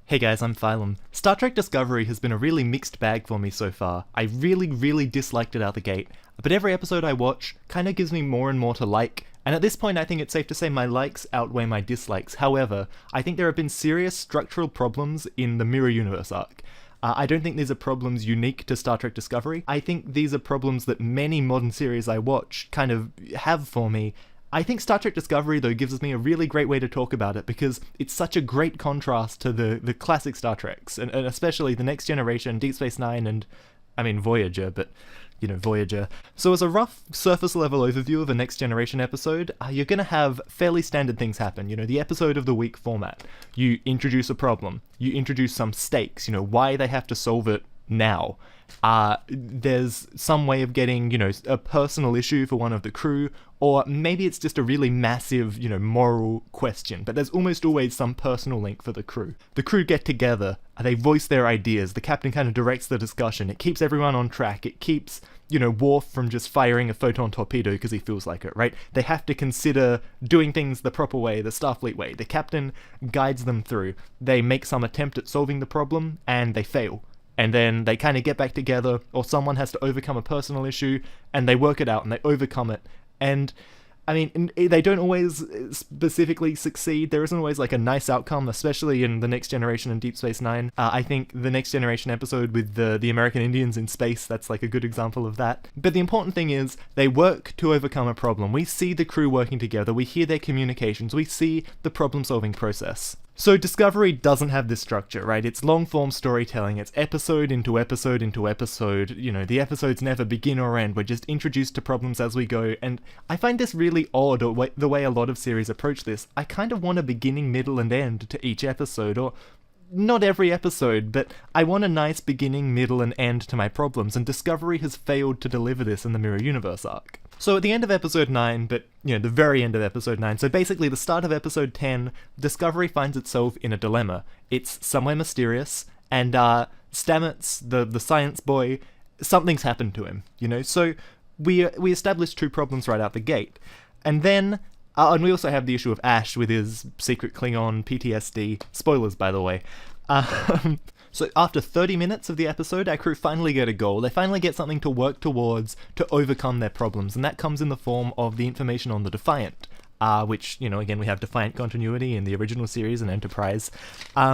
Hey guys, I'm Phylum. Star Trek Discovery has been a really mixed bag for me so far. I really disliked it out the gate, but every episode I watch kinda gives me more and more to like, and at this point I think it's safe to say my likes outweigh my dislikes. However, I think there have been serious structural problems in the Mirror Universe arc. I don't think these are problems unique to Star Trek Discovery. I think these are problems that many modern series I watch kind of have for me. I think Star Trek Discovery, though, gives me a really great way to talk about it because it's such a great contrast to the classic Star Treks, and especially the Next Generation, Deep Space Nine, and, Voyager, but, Voyager. So as a rough surface-level overview of a Next Generation episode, you're going to have fairly standard things happen. The episode of the week format. You introduce a problem. You introduce some stakes, why they have to solve it now. There's some way of getting, a personal issue for one of the crew, or maybe it's just a really massive, moral question, but there's almost always some personal link for the crew. The crew get together, they voice their ideas, the captain kind of directs the discussion, it keeps everyone on track, it keeps, Worf from just firing a photon torpedo because he feels like it, right? They have to consider doing things the proper way, the Starfleet way. The captain guides them through. They make some attempt at solving the problem, and they fail. And then they kind of get back together, or someone has to overcome a personal issue, and they work it out, and they overcome it. And, they don't always specifically succeed. There isn't always, a nice outcome, especially in the Next Generation and Deep Space Nine. I think the Next Generation episode with the American Indians in space, that's, a good example of that. But the important thing is, they work to overcome a problem. We see the crew working together, we hear their communications, we see the problem-solving process. So Discovery doesn't have this structure, right? It's long-form storytelling, it's episode into episode into episode, the episodes never begin or end, we're just introduced to problems as we go, and I find this really odd, the way a lot of series approach this. I kind of want a beginning, middle, and end to each episode, or not every episode, but I want a nice beginning, middle, and end to my problems, and Discovery has failed to deliver this in the Mirror Universe arc. So at the end of episode 9, but, the very end of episode 9, so basically the start of episode 10, Discovery finds itself in a dilemma. It's somewhere mysterious, and Stamets, the science boy, something's happened to him, So we establish two problems right out the gate. And then, and we also have the issue of Ash with his secret Klingon PTSD. Spoilers, by the way. So after 30 minutes of the episode, our crew finally get a goal. They finally get something to work towards to overcome their problems, and that comes in the form of the information on the Defiant. Which, again, we have Defiant continuity in the original series and Enterprise.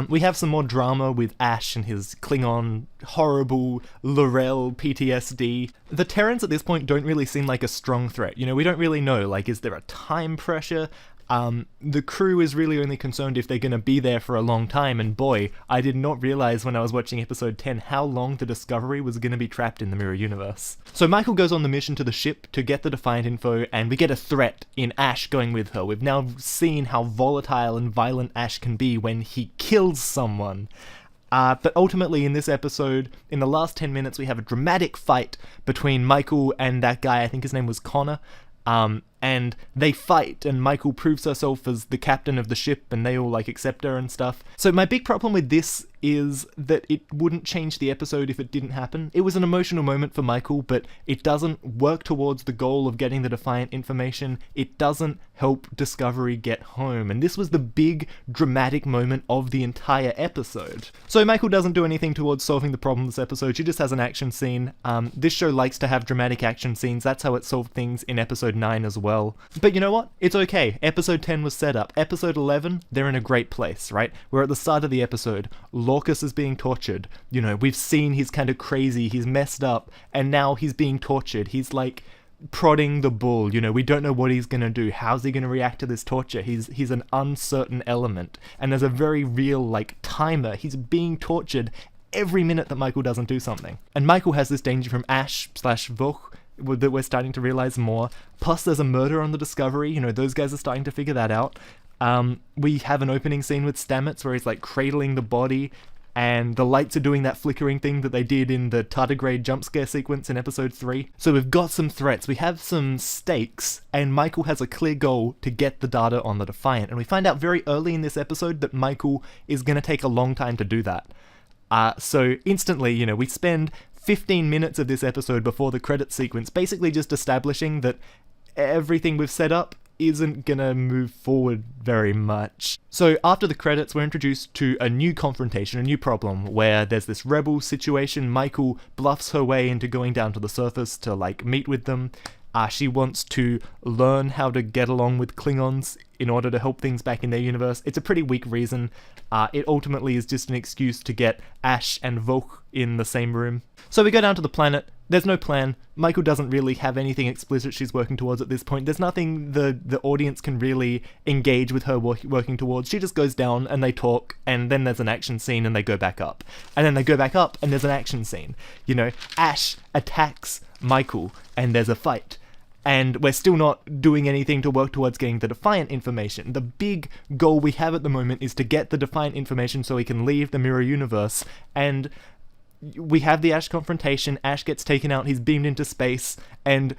We have some more drama with Ash and his Klingon, horrible L'Rell PTSD. The Terrans at this point don't really seem like a strong threat. We don't really know, is there a time pressure? The crew is really only concerned if they're going to be there for a long time, and boy, I did not realize when I was watching episode 10 how long the Discovery was going to be trapped in the Mirror Universe. So Michael goes on the mission to the ship to get the Defiant info, and we get a threat in Ash going with her. We've now seen how volatile and violent Ash can be when he kills someone. But ultimately in this episode, in the last 10 minutes, we have a dramatic fight between Michael and that guy, I think his name was Connor. And they fight, and Michael proves herself as the captain of the ship, and they all, accept her and stuff. So my big problem with this is that it wouldn't change the episode if it didn't happen. It was an emotional moment for Michael, but it doesn't work towards the goal of getting the Defiant information. It doesn't help Discovery get home, and this was the big, dramatic moment of the entire episode. So Michael doesn't do anything towards solving the problem this episode, she just has an action scene. This show likes to have dramatic action scenes, that's how it solved things in episode 9 as well. But you know what? It's okay. Episode 10 was set up. Episode 11, they're in a great place, right? We're at the start of the episode. Lorcas is being tortured. We've seen he's kind of crazy, he's messed up, and now he's being tortured. He's prodding the bull, we don't know what he's gonna do. How's he gonna react to this torture? He's an uncertain element, and there's a very real, timer. He's being tortured every minute that Michael doesn't do something. And Michael has this danger from Ash/Vok that we're starting to realize more. Plus there's a murder on the Discovery, those guys are starting to figure that out. We have an opening scene with Stamets where he's cradling the body, and the lights are doing that flickering thing that they did in the tardigrade jump scare sequence in episode 3. So we've got some threats, we have some stakes, and Michael has a clear goal to get the data on the Defiant. And we find out very early in this episode that Michael is going to take a long time to do that. So instantly, we spend 15 minutes of this episode before the credits sequence basically just establishing that everything we've set up isn't gonna move forward very much. So after the credits, we're introduced to a new confrontation, a new problem, where there's this rebel situation. Michael bluffs her way into going down to the surface to, like, meet with them. She wants to learn how to get along with Klingons in order to help things back in their universe. It's a pretty weak reason. It ultimately is just an excuse to get Ash and Volk in the same room. So we go down to the planet. There's no plan. Michael doesn't really have anything explicit she's working towards at this point. There's nothing the audience can really engage with her working towards. She just goes down and they talk, and then there's an action scene and they go back up. And then they go back up and there's an action scene. You know, Ash attacks Michael and there's a fight. And we're still not doing anything to work towards getting the Defiant information. The big goal we have at the moment is to get the Defiant information so we can leave the mirror universe. And we have the Ash confrontation. Ash gets taken out, he's beamed into space, and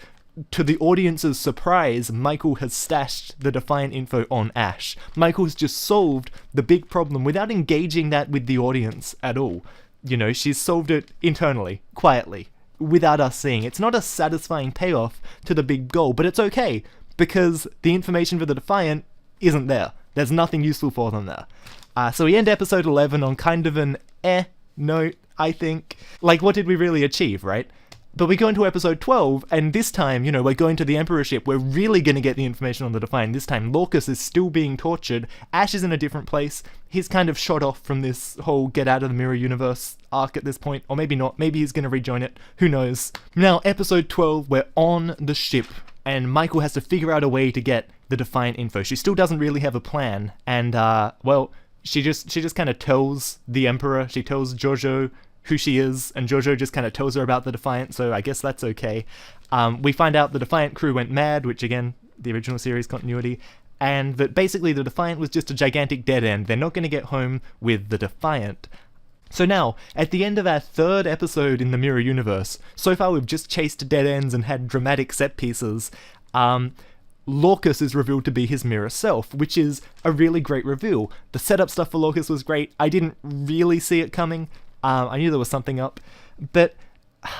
to the audience's surprise, Michael has stashed the Defiant info on Ash. Michael's just solved the big problem without engaging that with the audience at all. You know, she's solved it internally, quietly, without us seeing. It's not a satisfying payoff to the big goal, but it's okay, because the information for the Defiant isn't there. There's nothing useful for them there. So we end episode 11 on kind of an note, I think. Like, what did we really achieve, right? But we go into episode 12, and this time, you know, we're going to the Emperor ship. We're really going to get the information on the Defiant. This time, Lorcas is still being tortured. Ash is in a different place. He's kind of shot off from this whole get out of the mirror universe arc at this point. Or maybe not. Maybe he's going to rejoin it. Who knows? Now, episode 12, we're on the ship, and Michael has to figure out a way to get the Defiant info. She still doesn't really have a plan, and, well, she just kind of tells the Emperor, she tells Jojo who she is, and Jojo just kind of tells her about the Defiant, so I guess that's okay. We find out the Defiant crew went mad, which again, the original series continuity, and that basically the Defiant was just a gigantic dead end. They're not going to get home with the Defiant. So now, at the end of our third episode in the Mirror Universe, so far we've just chased dead ends and had dramatic set pieces. Lorcas is revealed to be his mirror self, which is a really great reveal. The setup stuff for Lorcas was great. I didn't really see it coming. I knew there was something up, but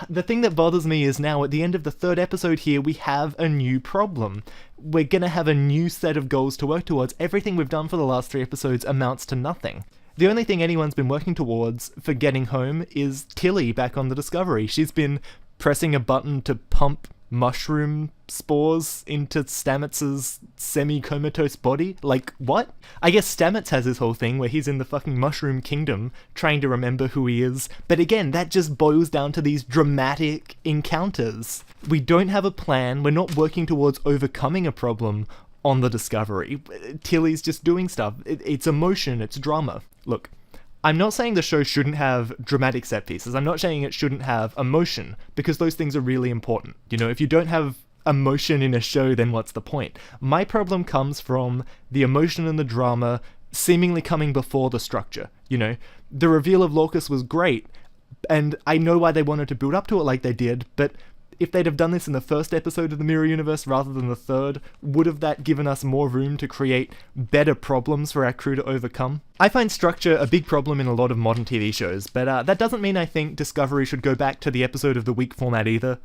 the thing that bothers me is now at the end of the third episode here, we have a new problem. We're gonna have a new set of goals to work towards. Everything we've done for the last 3 episodes amounts to nothing. The only thing anyone's been working towards for getting home is Tilly back on the Discovery. She's been pressing a button to pump mushroom spores into Stamets's semi-comatose body? Like, what? I guess Stamets has this whole thing where he's in the fucking mushroom kingdom trying to remember who he is, but again, that just boils down to these dramatic encounters. We don't have a plan, we're not working towards overcoming a problem on the Discovery. Tilly's just doing stuff. It's emotion, it's drama. Look, I'm not saying the show shouldn't have dramatic set pieces. I'm not saying it shouldn't have emotion, because those things are really important. You know, if you don't have emotion in a show, then what's the point? My problem comes from the emotion and the drama seemingly coming before the structure. You know, the reveal of Lorcas was great, and I know why they wanted to build up to it like they did, but if they'd have done this in the first episode of the Mirror Universe rather than the third, would have that given us more room to create better problems for our crew to overcome? I find structure a big problem in a lot of modern TV shows, but that doesn't mean I think Discovery should go back to the episode of the week format either.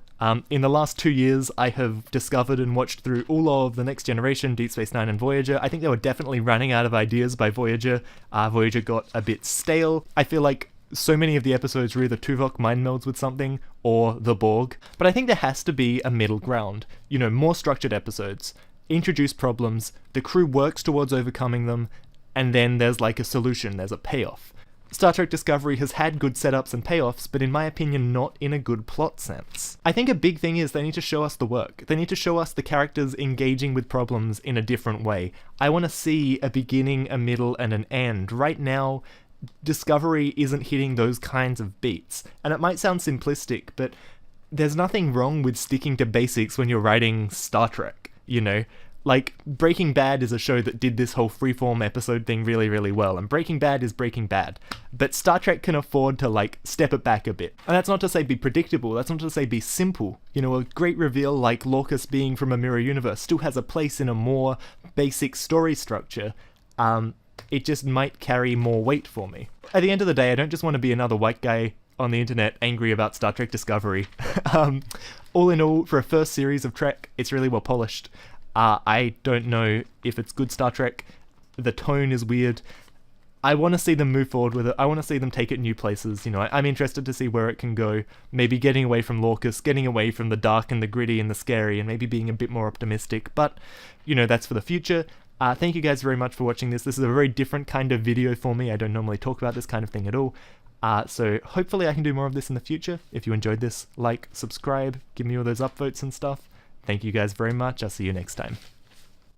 In the last 2 years, I have discovered and watched through all of The Next Generation, Deep Space Nine, and Voyager. I think they were definitely running out of ideas by Voyager. Voyager got a bit stale. I feel like so many of the episodes were either Tuvok mind melds with something, or the Borg. But I think there has to be a middle ground. You know, more structured episodes, introduce problems, the crew works towards overcoming them, and then there's like a solution, there's a payoff. Star Trek Discovery has had good setups and payoffs, but in my opinion, not in a good plot sense. I think a big thing is they need to show us the work. They need to show us the characters engaging with problems in a different way. I want to see a beginning, a middle, and an end. Right now, Discovery isn't hitting those kinds of beats. And it might sound simplistic, but there's nothing wrong with sticking to basics when you're writing Star Trek, you know? Like, Breaking Bad is a show that did this whole freeform episode thing really, really well, and Breaking Bad is Breaking Bad. But Star Trek can afford to, like, step it back a bit. And that's not to say be predictable, that's not to say be simple. You know, a great reveal like Lorcas being from a mirror universe still has a place in a more basic story structure. It just might carry more weight for me. At the end of the day, I don't just want to be another white guy on the internet angry about Star Trek Discovery. All in all, for a first series of Trek, it's really well polished. I don't know if it's good Star Trek. The tone is weird. I want to see them move forward with it. I want to see them take it new places. You know, I'm interested to see where it can go. Maybe getting away from Lorcas, getting away from the dark and the gritty and the scary, and maybe being a bit more optimistic. But, you know, that's for the future. Thank you guys very much for watching this. This is a very different kind of video for me. I don't normally talk about this kind of thing at all. So hopefully I can do more of this in the future. If you enjoyed this, like, subscribe, give me all those upvotes and stuff. Thank you guys very much. I'll see you next time.